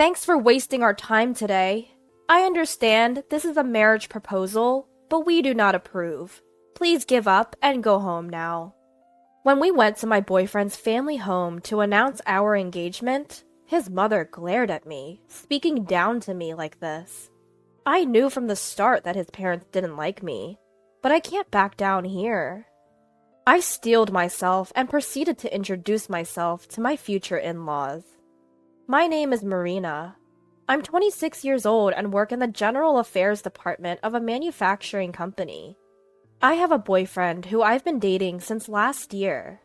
Thanks for wasting our time today. I understand this is a marriage proposal, but we do not approve. Please give up and go home now. When we went to my boyfriend's family home to announce our engagement, his mother glared at me, speaking down to me like this. I knew from the start that his parents didn't like me, but I can't back down here. I steeled myself and proceeded to introduce myself to my future in-laws. My name is Marina. I'm 26 years old and work in the General Affairs Department of a manufacturing company. I have a boyfriend who I've been dating since last year.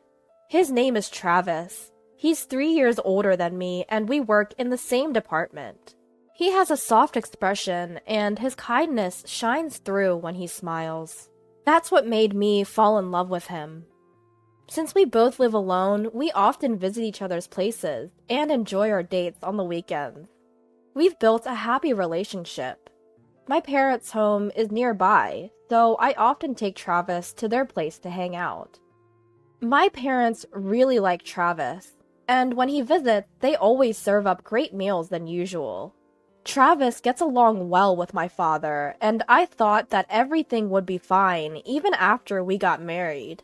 His name is Travis. He's 3 years older than me and we work in the same department. He has a soft expression and his kindness shines through when he smiles. That's what made me fall in love with him. Since we both live alone, we often visit each other's places and enjoy our dates on the weekends. We've built a happy relationship. My parents' home is nearby, so I often take Travis to their place to hang out. My parents really like Travis, and when he visits, they always serve up great meals than usual. Travis gets along well with my father, and I thought that everything would be fine even after we got married.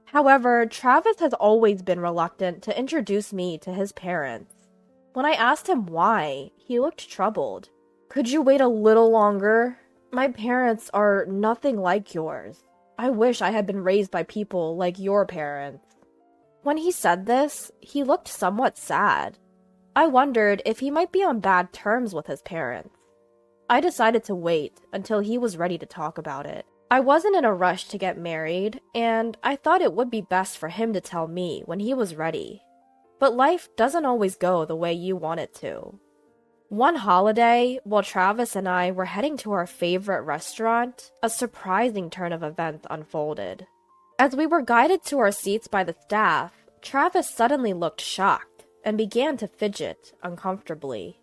However, Travis has always been reluctant to introduce me to his parents. When I asked him why, he looked troubled. Could you wait a little longer? My parents are nothing like yours. I wish I had been raised by people like your parents. When he said this, he looked somewhat sad. I wondered if he might be on bad terms with his parents. I decided to wait until he was ready to talk about it. I wasn't in a rush to get married, and I thought it would be best for him to tell me when he was ready. But life doesn't always go the way you want it to. One holiday, while Travis and I were heading to our favorite restaurant, a surprising turn of events unfolded. As we were guided to our seats by the staff, Travis suddenly looked shocked and began to fidget uncomfortably.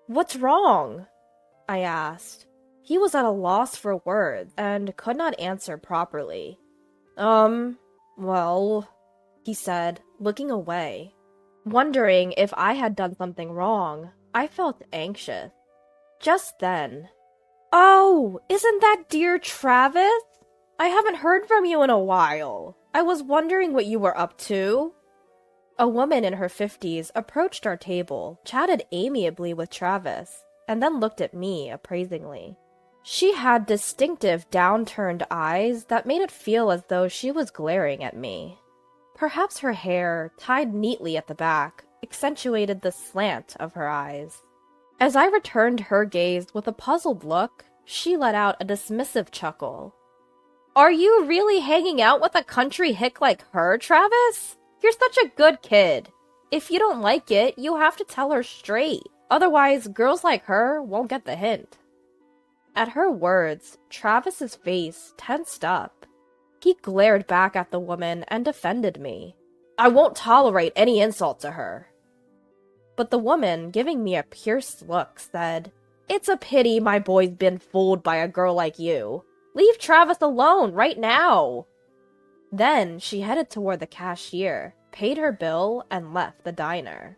"What's wrong?" I asked. He was at a loss for words and could not answer properly. Well, he said, looking away. Wondering if I had done something wrong, I felt anxious. Just then, "Oh, isn't that dear Travis? I haven't heard from you in a while. I was wondering what you were up to." A woman in her 50s approached our table, chatted amiably with Travis, and then looked at me appraisingly. She had distinctive downturned eyes that made it feel as though she was glaring at me. Perhaps her hair, tied neatly at the back, accentuated the slant of her eyes. As I returned her gaze with a puzzled look, she let out a dismissive chuckle. "Are you really hanging out with a country hick like her, Travis? You're such a good kid. If you don't like it, you have to tell her straight. Otherwise, girls like her won't get the hint." At her words, Travis's face tensed up. He glared back at the woman and defended me. "I won't tolerate any insult to her." But the woman, giving me a pierced look, said, "It's a pity my boy's been fooled by a girl like you. Leave Travis alone right now." Then she headed toward the cashier, paid her bill, and left the diner.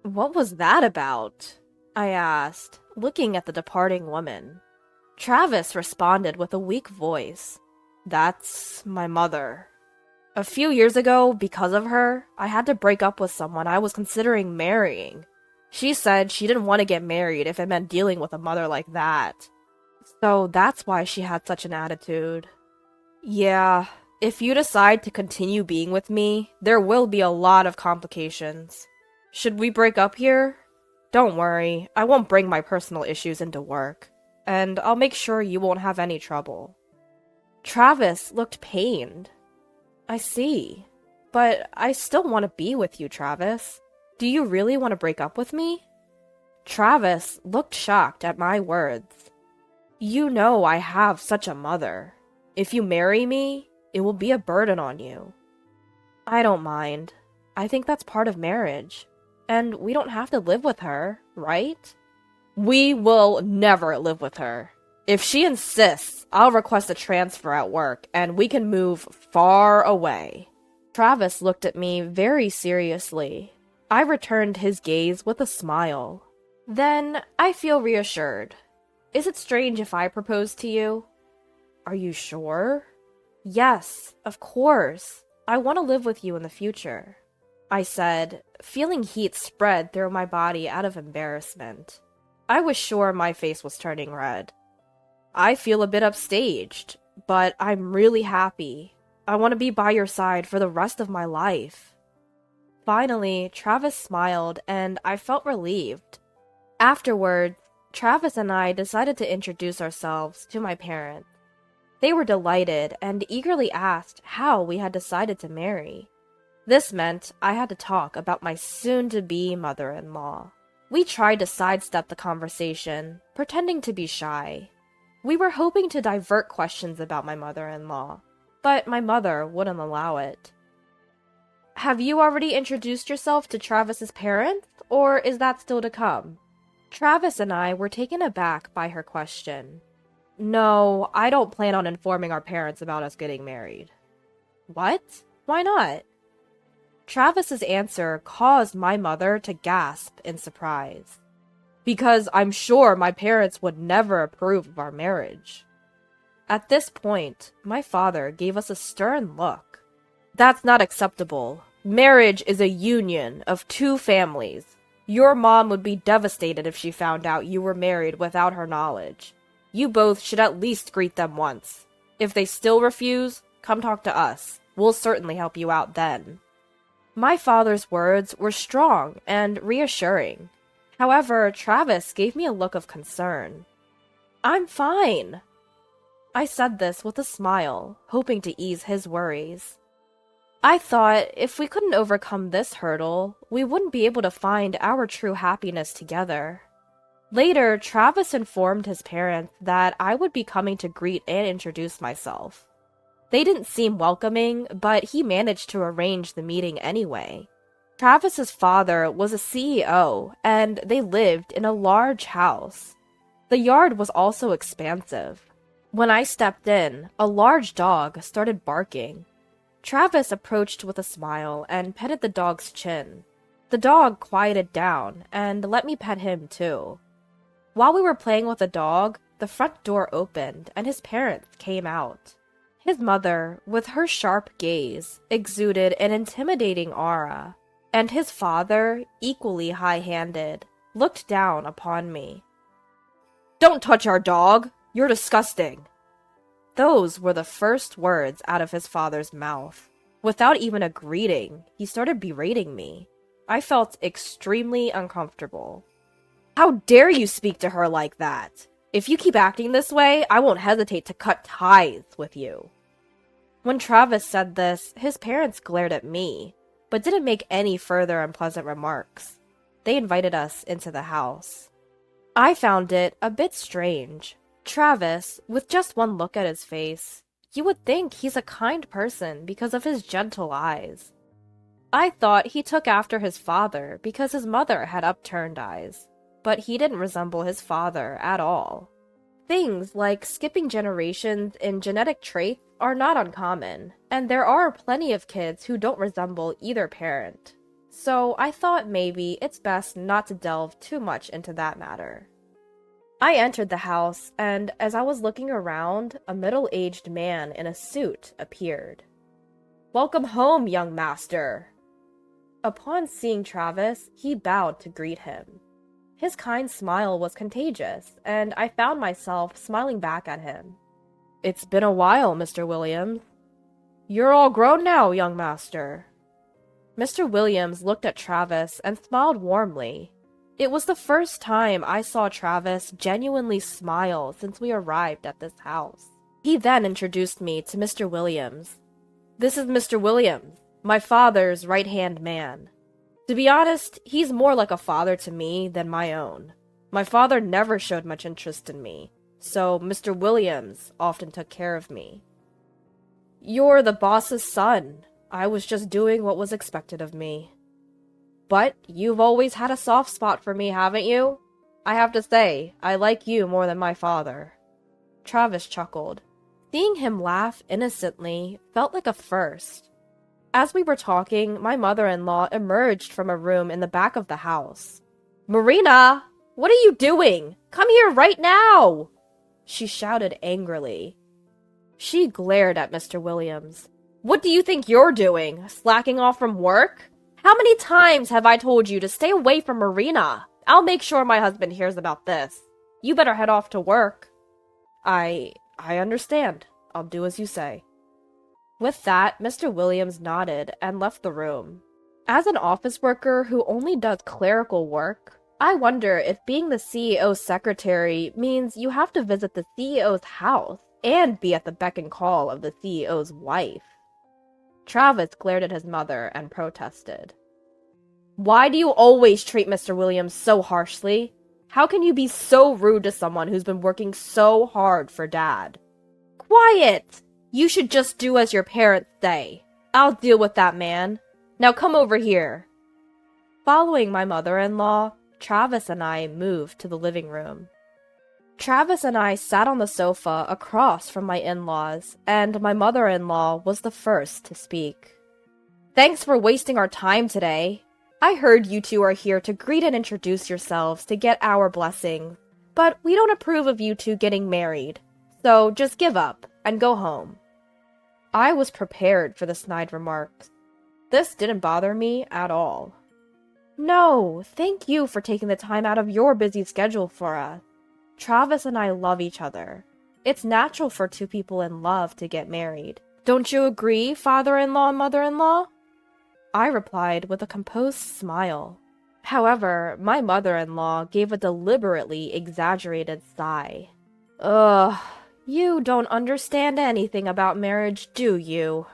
"What was that about?" I asked, looking at the departing woman. Travis responded with a weak voice. "That's my mother. A few years ago, because of her, I had to break up with someone I was considering marrying. She said she didn't want to get married if it meant dealing with a mother like that. So that's why she had such an attitude. Yeah, if you decide to continue being with me, there will be a lot of complications. Should we break up here? Don't worry, I won't bring my personal issues into work, and I'll make sure you won't have any trouble." Travis looked pained. "I see. But I still want to be with you, Travis. Do you really want to break up with me?" Travis looked shocked at my words. "You know I have such a mother. If you marry me, it will be a burden on you." "I don't mind. I think that's part of marriage. And we don't have to live with her, right?" "We will never live with her. If she insists, I'll request a transfer at work, and we can move far away." Travis looked at me very seriously. I returned his gaze with a smile. Then I feel reassured. Is it strange if I propose to you? Are you sure? Yes, of course. I want to live with you in the future, I said, feeling heat spread through my body out of embarrassment. I was sure my face was turning red. I feel a bit upstaged, but I'm really happy. I want to be by your side for the rest of my life. Finally, Travis smiled, and I felt relieved. Afterwards, Travis and I decided to introduce ourselves to my parents. They were delighted and eagerly asked how we had decided to marry. This meant I had to talk about my soon-to-be mother-in-law. We tried to sidestep the conversation, pretending to be shy. We were hoping to divert questions about my mother-in-law, but my mother wouldn't allow it. Have you already introduced yourself to Travis's parents, or is that still to come? Travis and I were taken aback by her question. No, I don't plan on informing our parents about us getting married. What? Why not? Travis's answer caused my mother to gasp in surprise. Because I'm sure my parents would never approve of our marriage. At this point, my father gave us a stern look. That's not acceptable. Marriage is a union of two families. Your mom would be devastated if she found out you were married without her knowledge. You both should at least greet them once. If they still refuse, come talk to us. We'll certainly help you out then. My father's words were strong and reassuring. However, Travis gave me a look of concern. I'm fine. I said this with a smile, hoping to ease his worries. I thought if we couldn't overcome this hurdle, we wouldn't be able to find our true happiness together. Later, Travis informed his parents that I would be coming to greet and introduce myself. They didn't seem welcoming, but he managed to arrange the meeting anyway. Travis's father was a CEO, and they lived in a large house. The yard was also expansive. When I stepped in, a large dog started barking. Travis approached with a smile and petted the dog's chin. The dog quieted down and let me pet him too. While we were playing with the dog, the front door opened and his parents came out. His mother, with her sharp gaze, exuded an intimidating aura, and his father, equally high-handed, looked down upon me. "Don't touch our dog! You're disgusting!" Those were the first words out of his father's mouth. Without even a greeting, he started berating me. I felt extremely uncomfortable. "How dare you speak to her like that? If you keep acting this way, I won't hesitate to cut ties with you." When Travis said this, his parents glared at me, but didn't make any further unpleasant remarks. They invited us into the house. I found it a bit strange. Travis, with just one look at his face, you would think he's a kind person because of his gentle eyes. I thought he took after his father because his mother had upturned eyes, but he didn't resemble his father at all. Things like skipping generations in genetic traits are not uncommon, and there are plenty of kids who don't resemble either parent. So I thought maybe it's best not to delve too much into that matter. I entered the house, and as I was looking around, a middle-aged man in a suit appeared. "Welcome home, young master!" Upon seeing Travis, he bowed to greet him. His kind smile was contagious, and I found myself smiling back at him. "It's been a while, Mr. Williams." "You're all grown now, young master." Mr. Williams looked at Travis and smiled warmly. It was the first time I saw Travis genuinely smile since we arrived at this house. He then introduced me to Mr. Williams. "This is Mr. Williams, my father's right-hand man. To be honest, he's more like a father to me than my own. My father never showed much interest in me, so Mr. Williams often took care of me." "You're the boss's son. I was just doing what was expected of me." "But you've always had a soft spot for me, haven't you? I have to say, I like you more than my father." Travis chuckled. Seeing him laugh innocently felt like a first. As we were talking, my mother-in-law emerged from a room in the back of the house. "Marina!" What are you doing? Come here right now! She shouted angrily. She glared at Mr. Williams. What do you think you're doing? Slacking off from work? How many times have I told you to stay away from Marina? I'll make sure my husband hears about this. You better head off to work. I understand. I'll do as you say. With that, Mr. Williams nodded and left the room. As an office worker who only does clerical work, I wonder if being the CEO's secretary means you have to visit the CEO's house and be at the beck and call of the CEO's wife. Travis glared at his mother and protested. Why do you always treat Mr. Williams so harshly? How can you be so rude to someone who's been working so hard for Dad? Quiet! You should just do as your parents say. I'll deal with that man. Now come over here. Following my mother-in-law, Travis and I moved to the living room. Travis and I sat on the sofa across from my in-laws, and my mother-in-law was the first to speak. Thanks for wasting our time today. I heard you two are here to greet and introduce yourselves to get our blessings, but we don't approve of you two getting married, so just give up and go home. I was prepared for the snide remarks. This didn't bother me at all. No, thank you for taking the time out of your busy schedule for us. Travis and I love each other. It's natural for two people in love to get married. Don't you agree, father-in-law and mother-in-law? I replied with a composed smile. However, my mother-in-law gave a deliberately exaggerated sigh. Ugh, you don't understand anything about marriage, do you?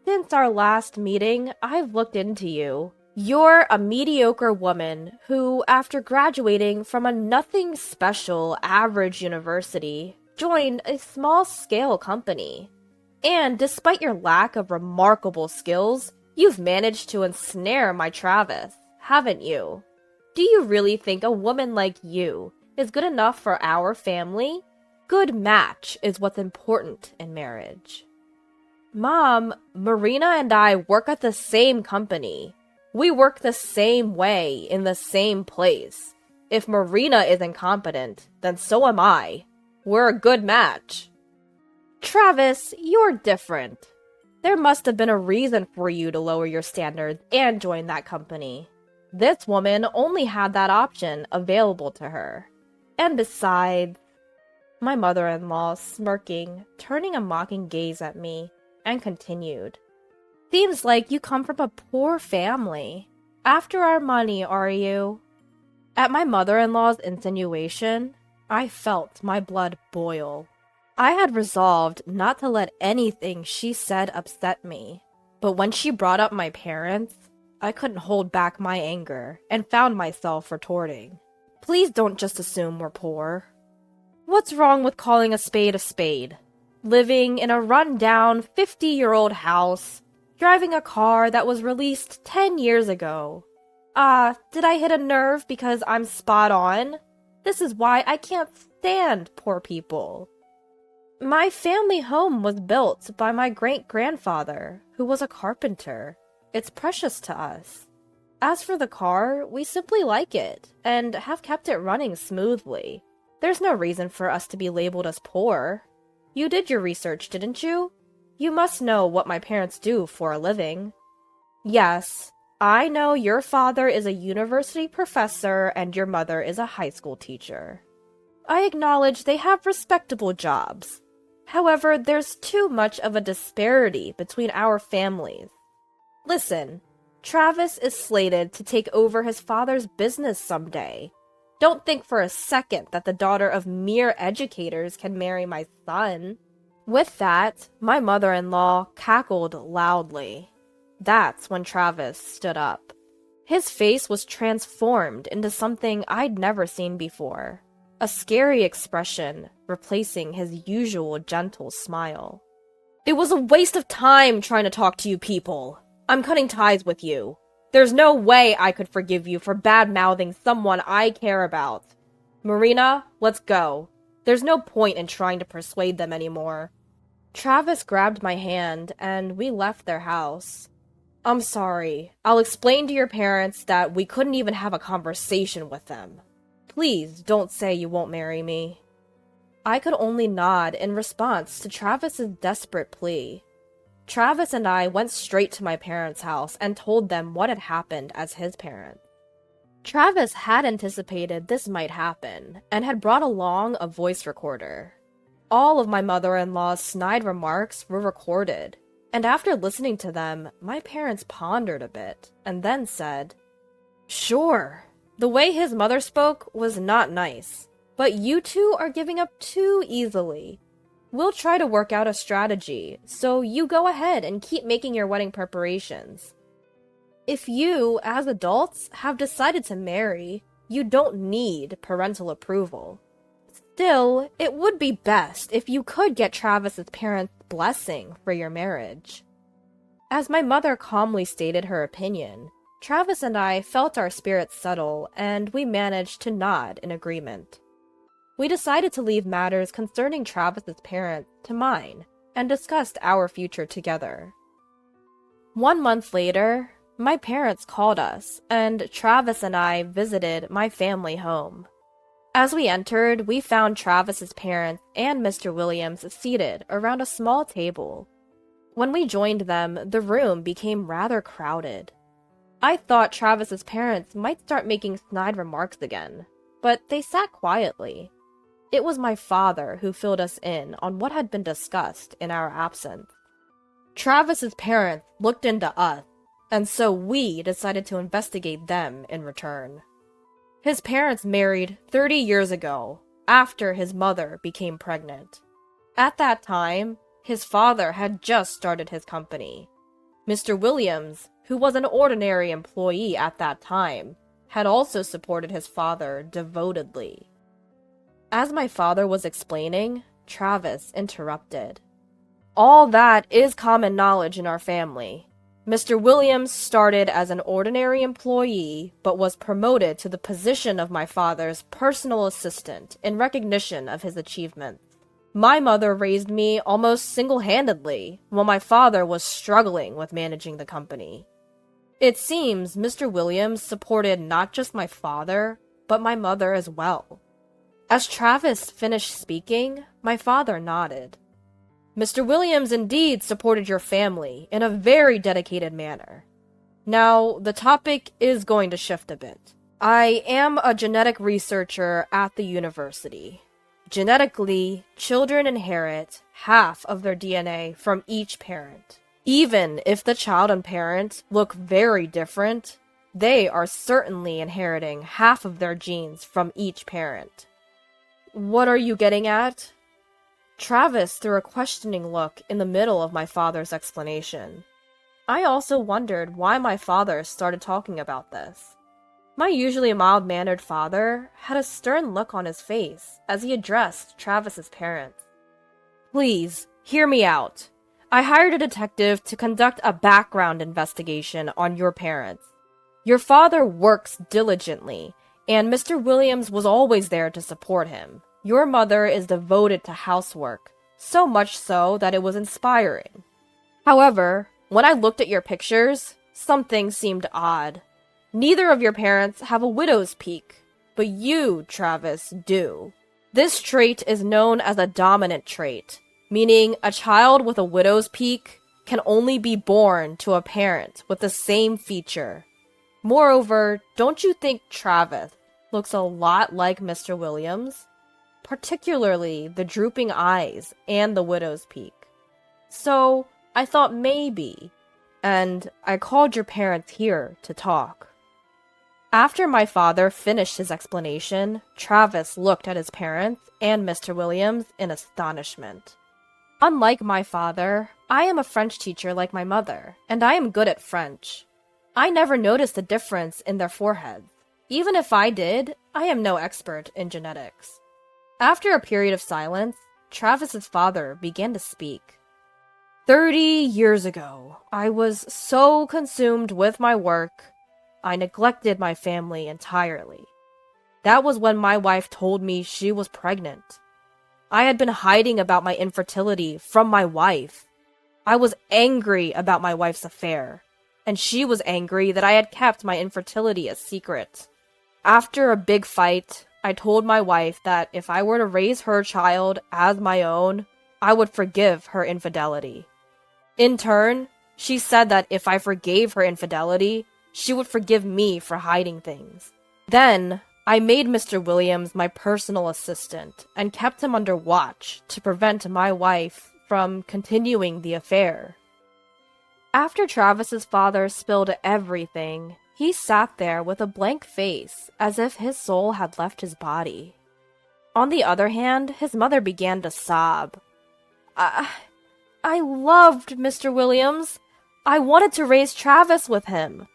Since our last meeting, I've looked into you. You're a mediocre woman who, after graduating from a nothing special average university, joined a small-scale company. And despite your lack of remarkable skills, you've managed to ensnare my Travis, haven't you? Do you really think a woman like you is good enough for our family? Good match is what's important in marriage. Mom, Marina and I work at the same company. We work the same way in the same place. If Marina is incompetent, then so am I. We're a good match. Travis, you're different. There must have been a reason for you to lower your standards and join that company. This woman only had that option available to her. And besides, my mother-in-law smirking, turning a mocking gaze at me, and continued. Seems like you come from a poor family. After our money, are you? At my mother-in-law's insinuation, I felt my blood boil. I had resolved not to let anything she said upset me, but when she brought up my parents, I couldn't hold back my anger and found myself retorting. Please don't just assume we're poor. What's wrong with calling a spade a spade? Living in a run-down 50-year-old house, driving a car that was released 10 years ago. Did I hit a nerve because I'm spot on? This is why I can't stand poor people. My family home was built by my great-grandfather, who was a carpenter. It's precious to us. As for the car, we simply like it, and have kept it running smoothly. There's no reason for us to be labeled as poor. You did your research, didn't you? You must know what my parents do for a living. Yes, I know your father is a university professor and your mother is a high school teacher. I acknowledge they have respectable jobs. However, there's too much of a disparity between our families. Listen, Travis is slated to take over his father's business someday. Don't think for a second that the daughter of mere educators can marry my son. With that, my mother-in-law cackled loudly. That's when Travis stood up. His face was transformed into something I'd never seen before. A scary expression replacing his usual gentle smile. It was a waste of time trying to talk to you people. I'm cutting ties with you. There's no way I could forgive you for bad-mouthing someone I care about. Marina, let's go. There's no point in trying to persuade them anymore. Travis grabbed my hand, and we left their house. I'm sorry. I'll explain to your parents that we couldn't even have a conversation with them. Please don't say you won't marry me." I could only nod in response to Travis's desperate plea. Travis and I went straight to my parents' house and told them what had happened as his parent. Travis had anticipated this might happen and had brought along a voice recorder. All of my mother-in-law's snide remarks were recorded, and after listening to them, my parents pondered a bit and then said, "Sure, the way his mother spoke was not nice, but you two are giving up too easily. We'll try to work out a strategy, so you go ahead and keep making your wedding preparations. If you, as adults, have decided to marry, you don't need parental approval. Still, it would be best if you could get Travis's parents' blessing for your marriage." As my mother calmly stated her opinion, Travis and I felt our spirits settle, and we managed to nod in agreement. We decided to leave matters concerning Travis's parents to mine, and discussed our future together. 1 month later, my parents called us, and Travis and I visited my family home. As we entered, we found Travis's parents and Mr. Williams seated around a small table. When we joined them, the room became rather crowded. I thought Travis's parents might start making snide remarks again, but they sat quietly. It was my father who filled us in on what had been discussed in our absence. Travis's parents looked into us, and so we decided to investigate them in return. His parents married 30 years ago, after his mother became pregnant. At that time, his father had just started his company. Mr. Williams, who was an ordinary employee at that time, had also supported his father devotedly. As my father was explaining, Travis interrupted. "All that is common knowledge in our family. Mr. Williams started as an ordinary employee, but was promoted to the position of my father's personal assistant in recognition of his achievements. My mother raised me almost single-handedly, while my father was struggling with managing the company. It seems Mr. Williams supported not just my father, but my mother as well." As Travis finished speaking, my father nodded. "Mr. Williams indeed supported your family in a very dedicated manner. Now, the topic is going to shift a bit. I am a genetic researcher at the university. Genetically, children inherit half of their DNA from each parent. Even if the child and parent look very different, they are certainly inheriting half of their genes from each parent." "What are you getting at?" Travis threw a questioning look in the middle of my father's explanation. I also wondered why my father started talking about this. My usually mild-mannered father had a stern look on his face as he addressed Travis's parents. "Please, hear me out. I hired a detective to conduct a background investigation on your parents. Your father works diligently, and Mr. Williams was always there to support him. Your mother is devoted to housework, so much so that it was inspiring. However, when I looked at your pictures, something seemed odd. Neither of your parents have a widow's peak, but you, Travis, do. This trait is known as a dominant trait, meaning a child with a widow's peak can only be born to a parent with the same feature. Moreover, don't you think Travis looks a lot like Mr. Williams? Particularly the drooping eyes and the widow's peak. So, I thought maybe, and I called your parents here to talk." After my father finished his explanation, Travis looked at his parents and Mr. Williams in astonishment. Unlike my father, I am a French teacher like my mother, and I am good at French. I never noticed a difference in their foreheads. Even if I did, I am no expert in genetics. After a period of silence, Travis's father began to speak. 30 years ago, I was so consumed with my work, I neglected my family entirely. That was when my wife told me she was pregnant. I had been hiding about my infertility from my wife. I was angry about my wife's affair, and she was angry that I had kept my infertility a secret. After a big fight, I told my wife that if I were to raise her child as my own, I would forgive her infidelity. In turn, she said that if I forgave her infidelity, she would forgive me for hiding things. Then, I made Mr. Williams my personal assistant and kept him under watch to prevent my wife from continuing the affair. After Travis's father spilled everything, he sat there with a blank face as if his soul had left his body. On the other hand, his mother began to sob. I loved Mr. Williams. I wanted to raise Travis with him.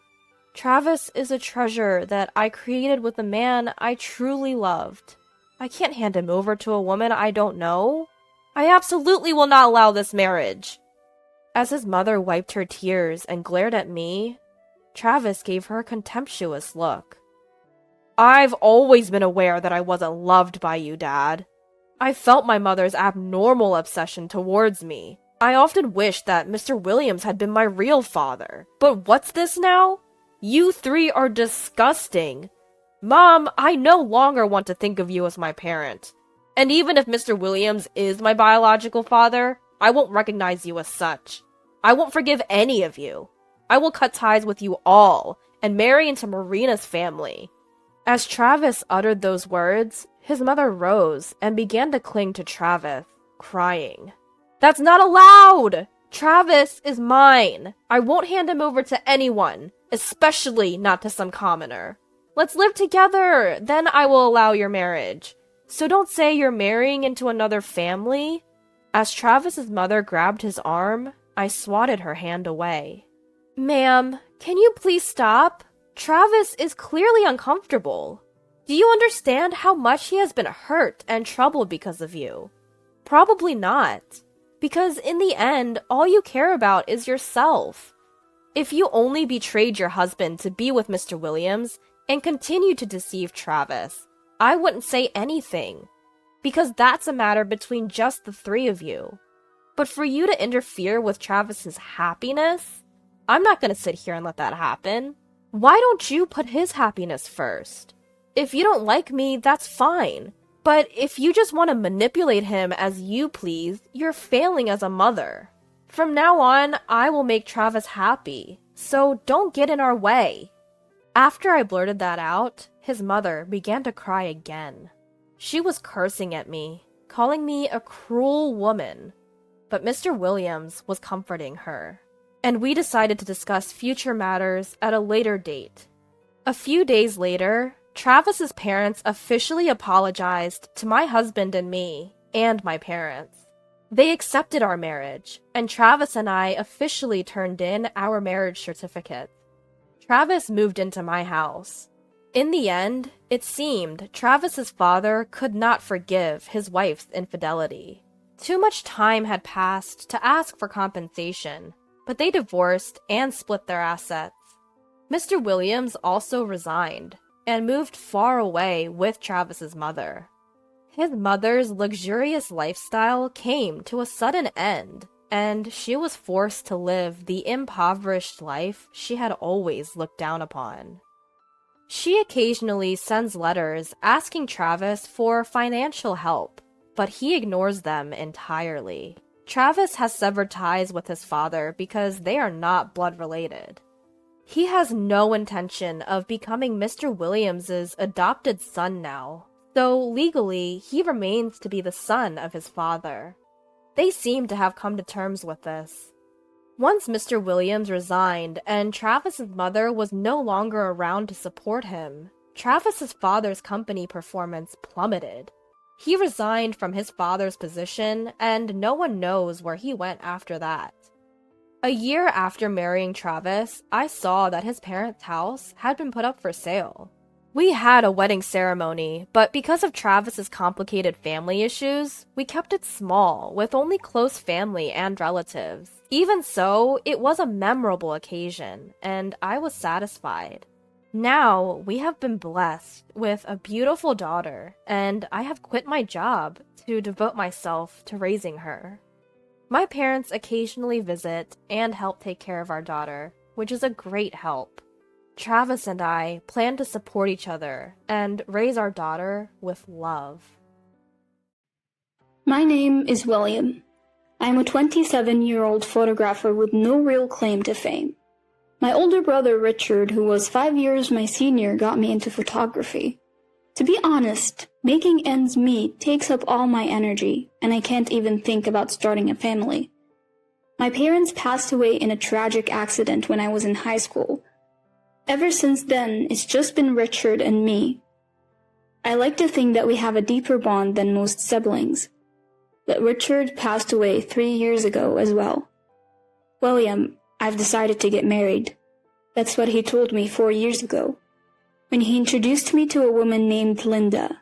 Travis is a treasure that I created with a man I truly loved. I can't hand him over to a woman I don't know. I absolutely will not allow this marriage. As his mother wiped her tears and glared at me, Travis gave her a contemptuous look. I've always been aware that I wasn't loved by you, Dad. I felt my mother's abnormal obsession towards me. I often wished that Mr. Williams had been my real father. But what's this now? You three are disgusting. Mom, I no longer want to think of you as my parent. And even if Mr. Williams is my biological father, I won't recognize you as such. I won't forgive any of you. I will cut ties with you all and marry into Marina's family. As Travis uttered those words, his mother rose and began to cling to Travis, crying. That's not allowed! Travis is mine. I won't hand him over to anyone, especially not to some commoner. Let's live together, then I will allow your marriage. So don't say you're marrying into another family. As Travis's mother grabbed his arm, I swatted her hand away. Ma'am, can you please stop? Travis is clearly uncomfortable. Do you understand how much he has been hurt and troubled because of you? Probably not. Because in the end, all you care about is yourself. If you only betrayed your husband to be with Mr. Williams and continued to deceive Travis, I wouldn't say anything. Because that's a matter between just the three of you. But for you to interfere with Travis's happiness, I'm not going to sit here and let that happen. Why don't you put his happiness first? If you don't like me, that's fine. But if you just want to manipulate him as you please, you're failing as a mother. From now on, I will make Travis happy, so don't get in our way. After I blurted that out, his mother began to cry again. She was cursing at me, calling me a cruel woman. But Mr. Williams was comforting her, and we decided to discuss future matters at a later date. A few days later, Travis's parents officially apologized to my husband and me, and my parents. They accepted our marriage, and Travis and I officially turned in our marriage certificate. Travis moved into my house. In the end, it seemed Travis's father could not forgive his wife's infidelity. Too much time had passed to ask for compensation, but they divorced and split their assets. Mr. Williams also resigned and moved far away with Travis's mother. His mother's luxurious lifestyle came to a sudden end, and she was forced to live the impoverished life she had always looked down upon. She occasionally sends letters asking Travis for financial help, but he ignores them entirely. Travis has severed ties with his father because they are not blood related. He has no intention of becoming Mr. Williams's adopted son now, so legally he remains to be the son of his father. They seem to have come to terms with this. Once Mr. Williams resigned and Travis's mother was no longer around to support him, Travis's father's company performance plummeted. He resigned from his father's position, and no one knows where he went after that. A year after marrying Travis, I saw that his parents' house had been put up for sale. We had a wedding ceremony, but because of Travis's complicated family issues, we kept it small, with only close family and relatives. Even so, it was a memorable occasion, and I was satisfied. Now, we have been blessed with a beautiful daughter, and I have quit my job to devote myself to raising her. My parents occasionally visit and help take care of our daughter, which is a great help. Travis and I plan to support each other and raise our daughter with love. My name is William. I'm a 27-year-old photographer with no real claim to fame. My older brother Richard, who was 5 years my senior, got me into photography. To be honest, making ends meet takes up all my energy, and I can't even think about starting a family. My parents passed away in a tragic accident when I was in high school. Ever since then, it's just been Richard and me. I like to think that we have a deeper bond than most siblings. But Richard passed away 3 years ago as well. William, I've decided to get married. That's what he told me 4 years ago, when he introduced me to a woman named Linda.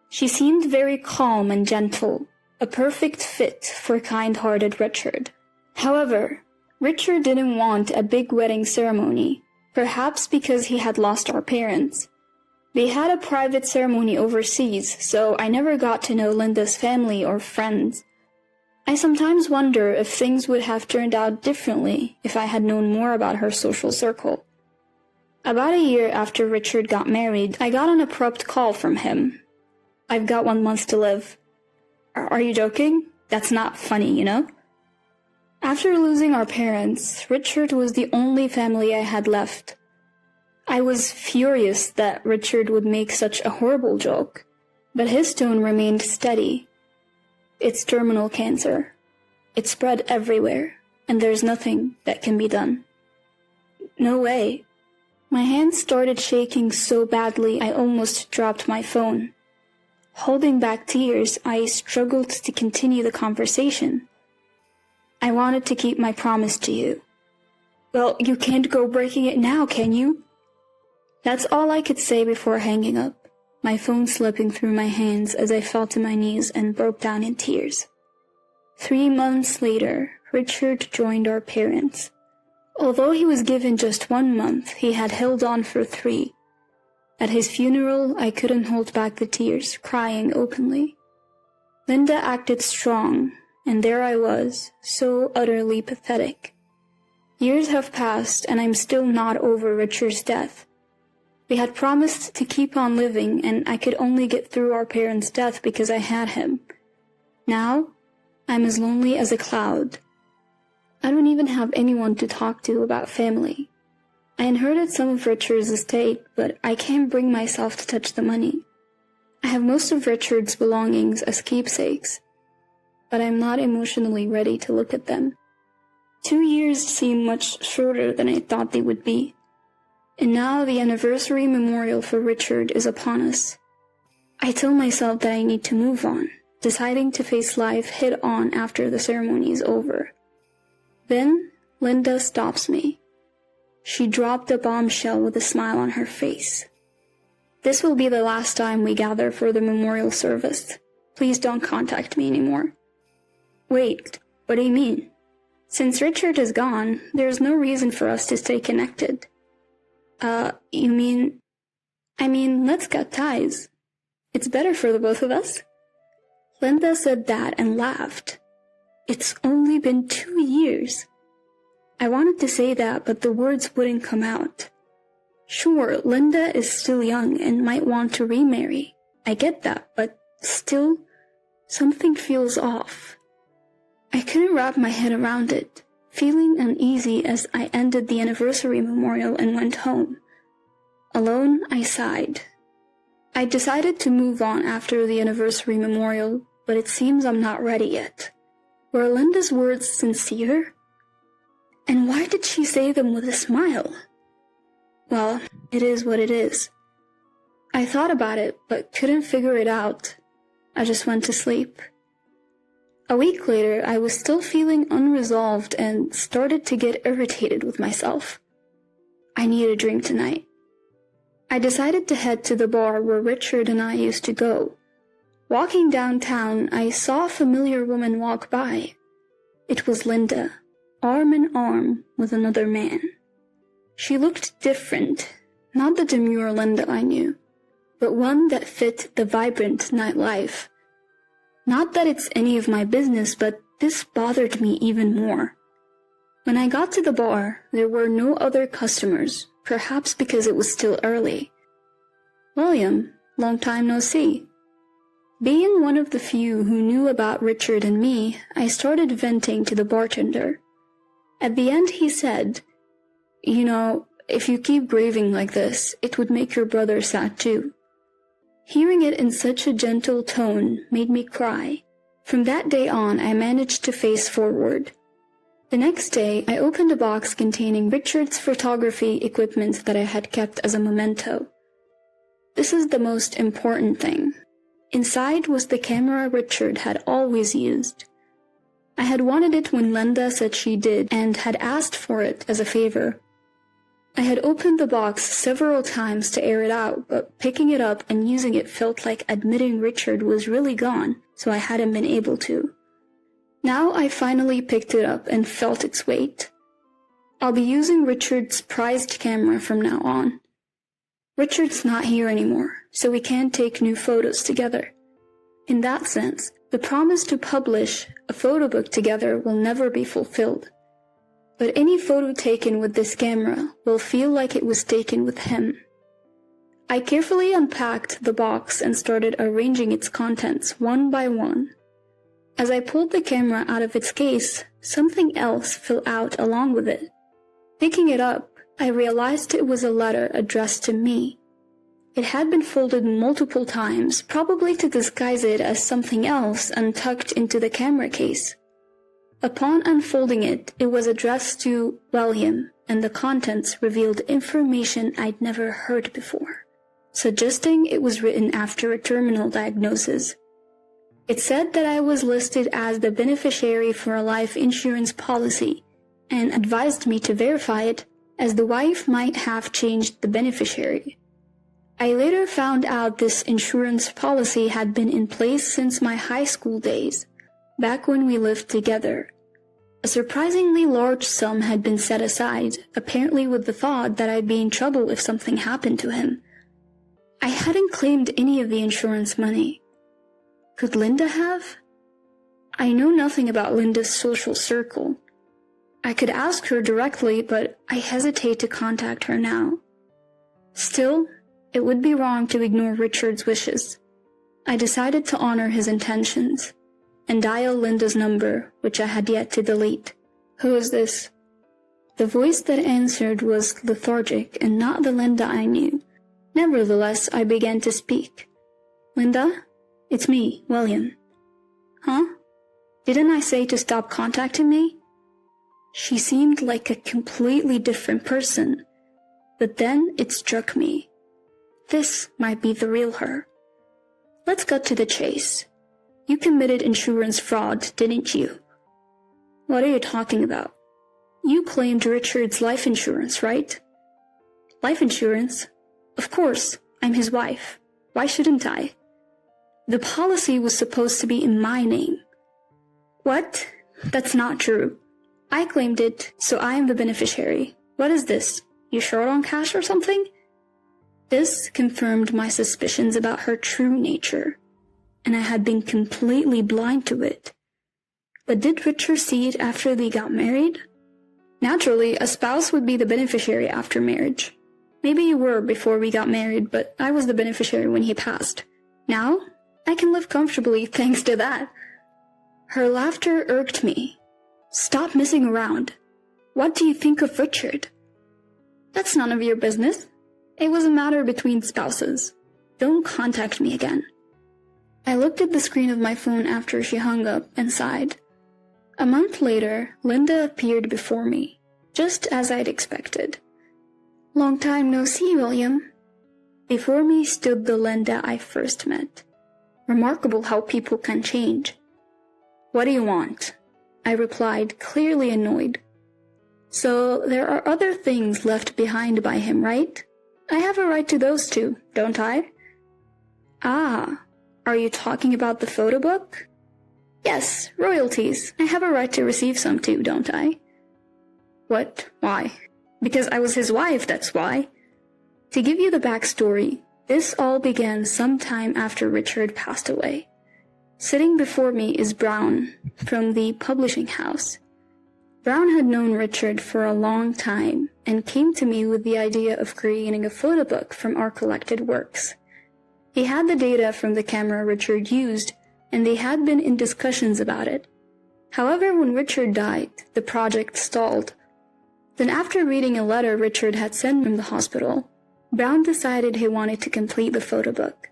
She seemed very calm and gentle, a perfect fit for kind-hearted Richard. However, Richard didn't want a big wedding ceremony, perhaps because he had lost our parents. They had a private ceremony overseas, so I never got to know Linda's family or friends. I sometimes wonder if things would have turned out differently if I had known more about her social circle. About a year after Richard got married, I got an abrupt call from him. "I've got 1 month to live." Are you joking? That's not funny, you know? After losing our parents, Richard was the only family I had left. I was furious that Richard would make such a horrible joke, but his tone remained steady. "It's terminal cancer. It's spread everywhere, and there's nothing that can be done." No way. My hands started shaking so badly I almost dropped my phone. Holding back tears, I struggled to continue the conversation. "I wanted to keep my promise to you." "Well, you can't go breaking it now, can you?" That's all I could say before hanging up, my phone slipping through my hands as I fell to my knees and broke down in tears. 3 months later, Richard joined our parents. Although he was given just 1 month, he had held on for 3. At his funeral, I couldn't hold back the tears, crying openly. Linda acted strong, and there I was, so utterly pathetic. Years have passed, and I'm still not over Richard's death. We had promised to keep on living, and I could only get through our parents' death because I had him. Now, I'm as lonely as a cloud. I don't even have anyone to talk to about family. I inherited some of Richard's estate, but I can't bring myself to touch the money. I have most of Richard's belongings as keepsakes, but I'm not emotionally ready to look at them. 2 years seem much shorter than I thought they would be. And now the anniversary memorial for Richard is upon us. I tell myself that I need to move on, deciding to face life head-on after the ceremony is over. Then, Linda stops me. She dropped a bombshell with a smile on her face. "This will be the last time we gather for the memorial service. Please don't contact me anymore." "Wait, what do you mean? Since Richard is gone, there's no reason for us to stay connected." You mean... let's cut ties. It's better for the both of us." Linda said that and laughed. "It's only been 2 years." I wanted to say that, but the words wouldn't come out. Sure, Linda is still young and might want to remarry. I get that, but still, something feels off. I couldn't wrap my head around it, feeling uneasy as I ended the anniversary memorial and went home. Alone, I sighed. I decided to move on after the anniversary memorial, but it seems I'm not ready yet. Were Linda's words sincere? And why did she say them with a smile? Well, it is what it is. I thought about it, but couldn't figure it out. I just went to sleep. A week later, I was still feeling unresolved and started to get irritated with myself. I need a drink tonight. I decided to head to the bar where Richard and I used to go. Walking downtown, I saw a familiar woman walk by. It was Linda, arm in arm with another man. She looked different, not the demure Linda I knew, but one that fit the vibrant nightlife. Not that it's any of my business, but this bothered me even more. When I got to the bar, there were no other customers, perhaps because it was still early. "William, long time no see." Being one of the few who knew about Richard and me, I started venting to the bartender. At the end he said, "You know, if you keep grieving like this, it would make your brother sad too." Hearing it in such a gentle tone made me cry. From that day on, I managed to face forward. The next day, I opened a box containing Richard's photography equipment that I had kept as a memento. This is the most important thing. Inside was the camera Richard had always used. I had wanted it when Linda said she did and had asked for it as a favor. I had opened the box several times to air it out, but picking it up and using it felt like admitting Richard was really gone, so I hadn't been able to. Now I finally picked it up and felt its weight. I'll be using Richard's prized camera from now on. Richard's not here anymore, so we can't take new photos together. In that sense, the promise to publish a photo book together will never be fulfilled. But any photo taken with this camera will feel like it was taken with him. I carefully unpacked the box and started arranging its contents one by one. As I pulled the camera out of its case, something else fell out along with it. Picking it up, I realized it was a letter addressed to me. It had been folded multiple times, probably to disguise it as something else and tucked into the camera case. Upon unfolding it, it was addressed to William, and the contents revealed information I'd never heard before, suggesting it was written after a terminal diagnosis. It said that I was listed as the beneficiary for a life insurance policy, and advised me to verify it, as the wife might have changed the beneficiary. I later found out this insurance policy had been in place since my high school days, back when we lived together. A surprisingly large sum had been set aside, apparently with the thought that I'd be in trouble if something happened to him. I hadn't claimed any of the insurance money. Could Linda have? I know nothing about Linda's social circle. I could ask her directly, but I hesitate to contact her now. Still, it would be wrong to ignore Richard's wishes. I decided to honor his intentions and dial Linda's number, which I had yet to delete. "Who is this?" The voice that answered was lethargic and not the Linda I knew. Nevertheless, I began to speak. "Linda? It's me, William." "Huh? Didn't I say to stop contacting me?" She seemed like a completely different person, but then it struck me. This might be the real her. "Let's cut to the chase. You committed insurance fraud, didn't you?" "What are you talking about?" "You claimed Richard's life insurance, right?" "Life insurance? Of course, I'm his wife. Why shouldn't I?" "The policy was supposed to be in my name." "What? That's not true. I claimed it, so I am the beneficiary. What is this? You short on cash or something?" This confirmed my suspicions about her true nature, and I had been completely blind to it. But did Richard see it after they got married? Naturally, a spouse would be the beneficiary after marriage. Maybe you were before we got married, but I was the beneficiary when he passed. Now, I can live comfortably thanks to that. Her laughter irked me. "Stop messing around. What do you think of Richard?" "That's none of your business. It was a matter between spouses. Don't contact me again." I looked at the screen of my phone after she hung up and sighed. A month later, Linda appeared before me, just as I'd expected. "Long time no see, William." Before me stood the Linda I first met. Remarkable how people can change. "What do you want?" I replied, clearly annoyed. "So there are other things left behind by him, right? I have a right to those too, don't I?" "Ah, are you talking about the photo book?" "Yes, royalties. I have a right to receive some too, don't I?" "What? Why?" "Because I was his wife, that's why." To give you the backstory, this all began sometime after Richard passed away. Sitting before me is Brown, from the publishing house. Brown had known Richard for a long time, and came to me with the idea of creating a photo book from our collected works. He had the data from the camera Richard used, and they had been in discussions about it. However, when Richard died, the project stalled. Then after reading a letter Richard had sent from the hospital, Brown decided he wanted to complete the photo book.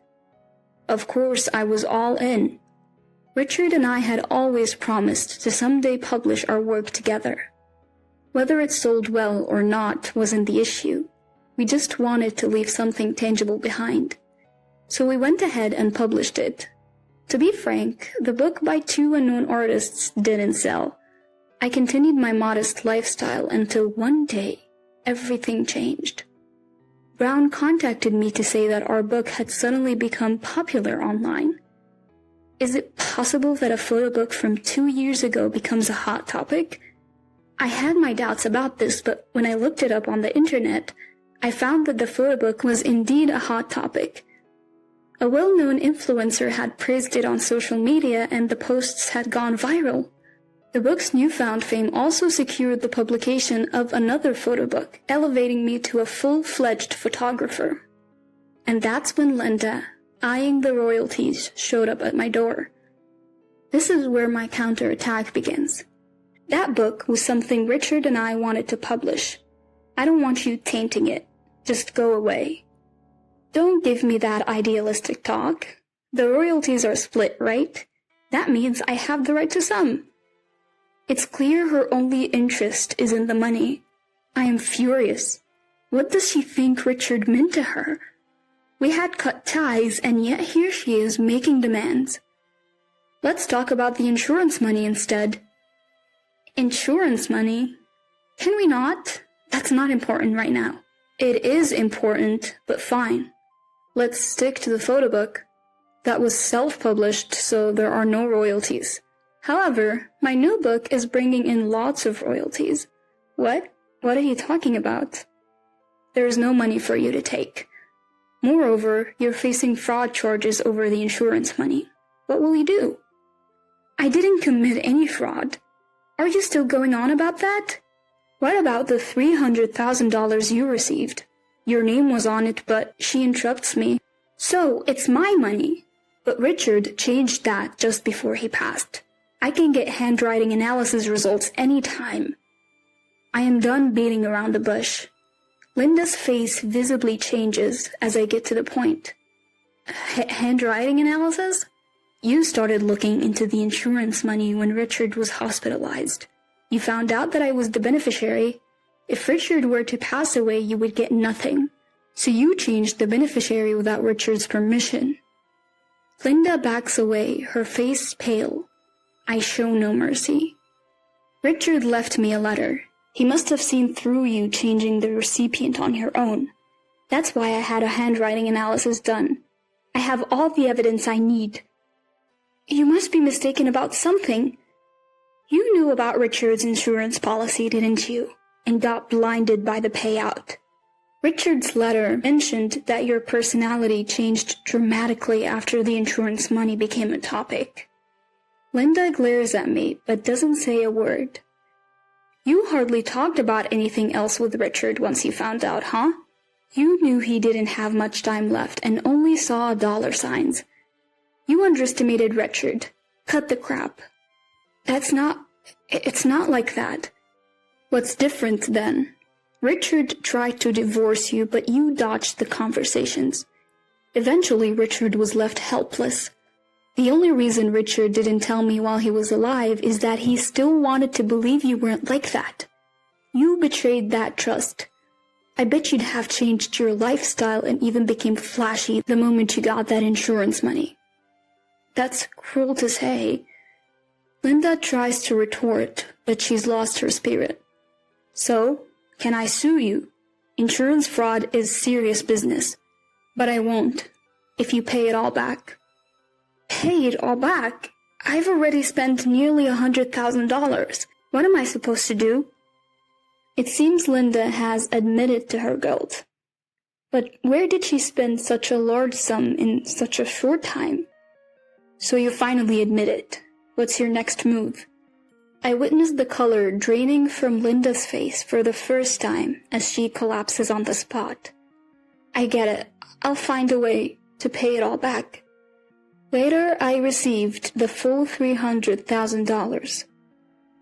Of course, I was all in. Richard and I had always promised to someday publish our work together. Whether it sold well or not wasn't the issue. We just wanted to leave something tangible behind. So we went ahead and published it. To be frank, the book by two unknown artists didn't sell. I continued my modest lifestyle until one day, everything changed. Brown contacted me to say that our book had suddenly become popular online. Is it possible that a photo book from 2 years ago becomes a hot topic? I had my doubts about this, but when I looked it up on the internet, I found that the photo book was indeed a hot topic. A well-known influencer had praised it on social media and the posts had gone viral. The book's newfound fame also secured the publication of another photo book, elevating me to a full-fledged photographer. And that's when Linda, eyeing the royalties, showed up at my door. This is where my counterattack begins. That book was something Richard and I wanted to publish. I don't want you tainting it. Just go away. Don't give me that idealistic talk. The royalties are split, right? That means I have the right to some. It's clear her only interest is in the money. I am furious. What does she think Richard meant to her? We had cut ties, and yet here she is making demands. Let's talk about the insurance money instead. Insurance money? Can we not? That's not important right now. It is important, but fine. Let's stick to the photo book. That was self-published, so there are no royalties. However, my new book is bringing in lots of royalties. What? What are you talking about? There is no money for you to take. Moreover, you're facing fraud charges over the insurance money. What will you do? I didn't commit any fraud. Are you still going on about that? What about the $300,000 you received? Your name was on it, but she interrupts me. So, it's my money. But Richard changed that just before he passed. I can get handwriting analysis results anytime. I am done beating around the bush. Linda's face visibly changes as I get to the point. Handwriting analysis? You started looking into the insurance money when Richard was hospitalized. You found out that I was the beneficiary. If Richard were to pass away, you would get nothing. So you changed the beneficiary without Richard's permission. Linda backs away, her face pale. I show no mercy. Richard left me a letter. He must have seen through you changing the recipient on your own. That's why I had a handwriting analysis done. I have all the evidence I need. You must be mistaken about something. You knew about Richard's insurance policy, didn't you? And got blinded by the payout. Richard's letter mentioned that your personality changed dramatically after the insurance money became a topic. Linda glares at me, but doesn't say a word. You hardly talked about anything else with Richard once you found out, huh? You knew he didn't have much time left and only saw dollar signs. You underestimated Richard. Cut the crap. It's not like that. What's different then? Richard tried to divorce you, but you dodged the conversations. Eventually, Richard was left helpless. The only reason Richard didn't tell me while he was alive is that he still wanted to believe you weren't like that. You betrayed that trust. I bet you'd have changed your lifestyle and even became flashy the moment you got that insurance money. That's cruel to say. Linda tries to retort, but she's lost her spirit. So, can I sue you? Insurance fraud is serious business. But I won't, if you pay it all back. Pay it all back? I've already spent nearly $100,000. What am I supposed to do? It seems Linda has admitted to her guilt. But where did she spend such a large sum in such a short time? So you finally admit it. What's your next move? I witnessed the color draining from Linda's face for the first time as she collapses on the spot. I get it. I'll find a way to pay it all back. Later, I received the full $300,000.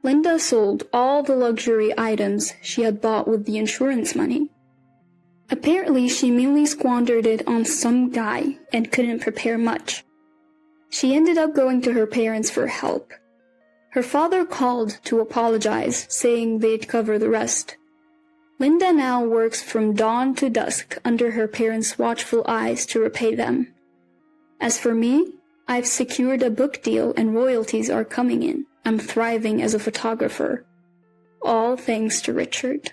Linda sold all the luxury items she had bought with the insurance money. Apparently, she mainly squandered it on some guy and couldn't prepare much. She ended up going to her parents for help. Her father called to apologize, saying they'd cover the rest. Linda now works from dawn to dusk under her parents' watchful eyes to repay them. As for me, I've secured a book deal and royalties are coming in. I'm thriving as a photographer. All thanks to Richard.